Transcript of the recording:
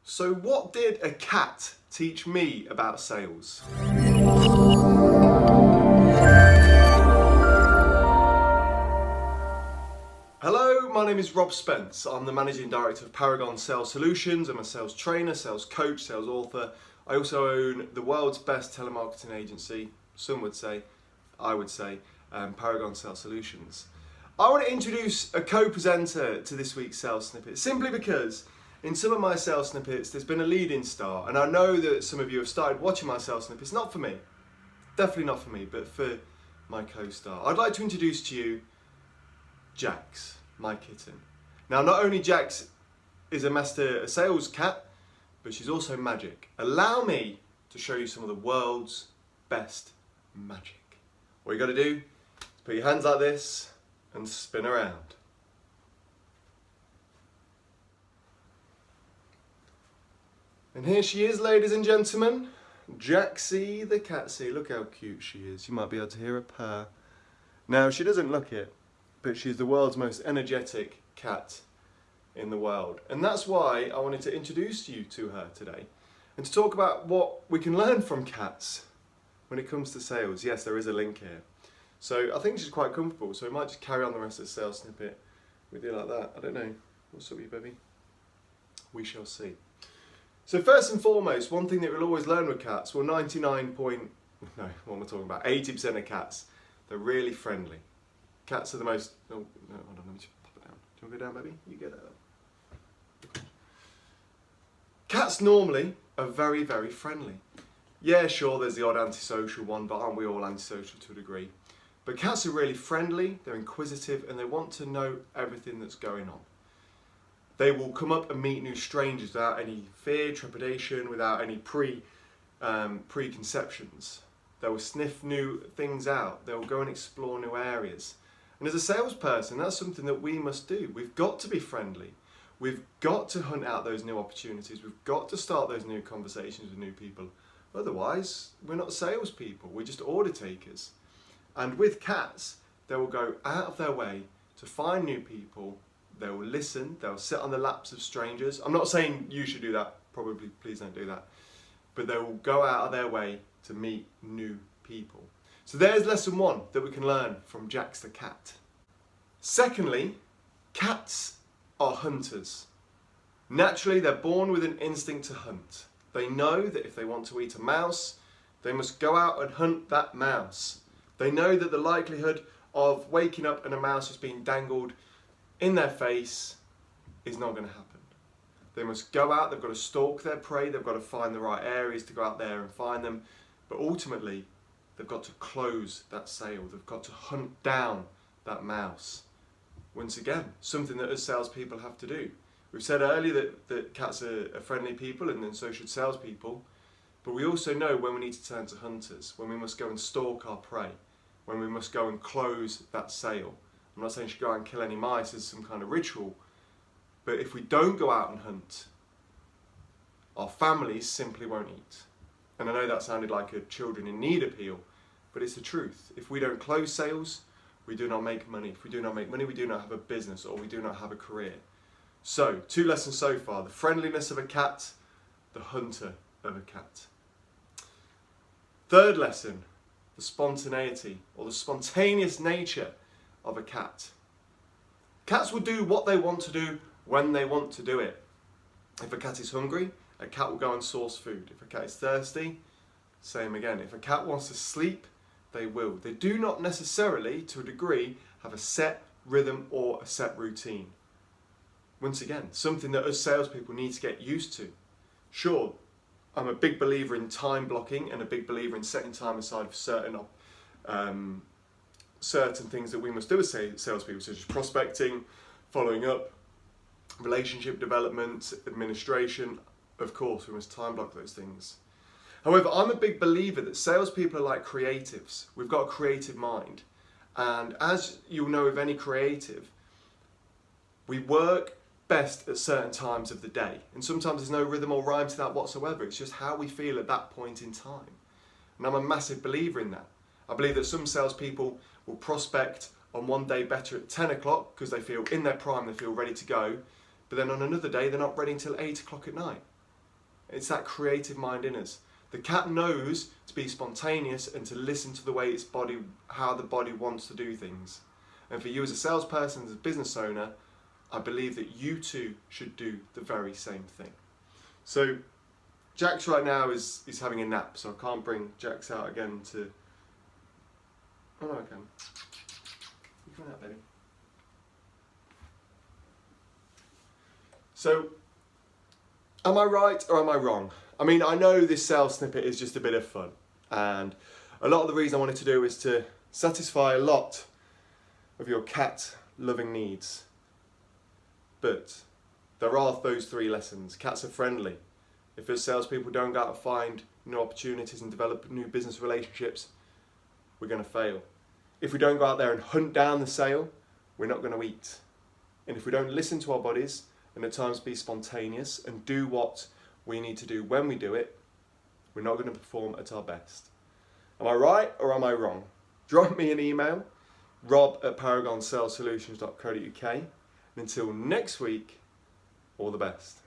So what did a cat teach me about sales? Hello, my name is Rob Spence. I'm the Managing Director of Paragon Sales Solutions. I'm a sales trainer, sales coach, sales author. I also own the world's best telemarketing agency, some would say, I would say, Paragon Sales Solutions. I want to introduce a co-presenter to this week's sales snippet, simply because in some of my sales snippets there's been a lead-in star, and I know that some of you have started watching my sales snippets, not for me, definitely not for me, but for my co-star. I'd like to introduce to you Jax, my kitten. Now, not only Jax is a sales cat, but she's also magic. Allow me to show you some of the world's best magic. What you got to do is put your hands like this and spin around. And here she is, ladies and gentlemen, Jaxie the Catsie. Look how cute she is. You might be able to hear her purr. Now, she doesn't look it, but she's the world's most energetic cat in the world. And that's why I wanted to introduce you to her today and to talk about what we can learn from cats when it comes to sales. Yes, there is a link here. So I think she's quite comfortable, so we might just carry on the rest of the sales snippet with you like that. I don't know. What's up, you baby? We shall see. So first and foremost, one thing that we'll always learn with cats, well, 80% of cats, they're really friendly. Cats are the most, oh, no, hold on, let me just pop it down. Do you want to go down, baby? You get it. Cats normally are very, very friendly. Yeah, sure, there's the odd antisocial one, but aren't we all antisocial to a degree? But cats are really friendly, they're inquisitive, and they want to know everything that's going on. They will come up and meet new strangers without any fear, trepidation, without any preconceptions. They will sniff new things out. They will go and explore new areas. And as a salesperson, that's something that we must do. We've got to be friendly. We've got to hunt out those new opportunities. We've got to start those new conversations with new people. Otherwise, we're not salespeople. We're just order takers. And with cats, they will go out of their way to find new people. They will listen. They'll sit on the laps of strangers. I'm not saying you should do that. Probably, please don't do that. But they will go out of their way to meet new people. So there's lesson one that we can learn from Jax the cat. Secondly, cats are hunters. Naturally, they're born with an instinct to hunt. They know that if they want to eat a mouse, they must go out and hunt that mouse. They know that the likelihood of waking up and a mouse is being dangled in their face is not going to happen. They must go out, they've got to stalk their prey, they've got to find the right areas to go out there and find them, but ultimately they've got to close that sale, they've got to hunt down that mouse. Once again, something that us salespeople have to do. We've said earlier that cats are friendly people, and then so should salespeople, but we also know when we need to turn to hunters, when we must go and stalk our prey, when we must go and close that sale. I'm not saying you should go out and kill any mice as some kind of ritual, but if we don't go out and hunt, our families simply won't eat. And I know that sounded like a children in need appeal, but it's the truth. If we don't close sales, we do not make money. If we do not make money, we do not have a business, or we do not have a career. So, 2 lessons so far: the friendliness of a cat, the hunter of a cat. Third lesson, the spontaneity, or the spontaneous nature of a cat. Cats will do what they want to do when they want to do it. If a cat is hungry, a cat will go and source food. If a cat is thirsty, same again. If a cat wants to sleep, they will. They do not necessarily, to a degree, have a set rhythm or a set routine. Once again, something that us salespeople need to get used to. Sure, I'm a big believer in time blocking and a big believer in setting time aside for certain things that we must do as salespeople, such as prospecting, following up, relationship development, administration. Of course, we must time block those things. However, I'm a big believer that salespeople are like creatives. We've got a creative mind. And as you'll know with any creative, we work best at certain times of the day. And sometimes there's no rhythm or rhyme to that whatsoever. It's just how we feel at that point in time. And I'm a massive believer in that. I believe that some salespeople will prospect on one day better at 10 o'clock because they feel in their prime, they feel ready to go. But then on another day, they're not ready until 8 o'clock at night. It's that creative mind in us. The cat knows to be spontaneous and to listen to the way its body, how the body wants to do things. And for you as a salesperson, as a business owner, I believe that you too should do the very same thing. So Jax right now is having a nap, so I can't bring Jax out again to... Oh no, I can. You come out, baby. So, am I right or am I wrong? I mean, I know this sales snippet is just a bit of fun, and a lot of the reason I wanted to do is to satisfy a lot of your cat loving needs. But there are those 3 lessons. Cats are friendly. If as salespeople don't go out and find new opportunities and develop new business relationships, we're going to fail. If we don't go out there and hunt down the sale, we're not going to eat. And if we don't listen to our bodies and at times be spontaneous and do what we need to do when we do it, we're not going to perform at our best. Am I right or am I wrong? Drop me an email, rob@paragonsalessolutions.co.uk. And until next week, all the best.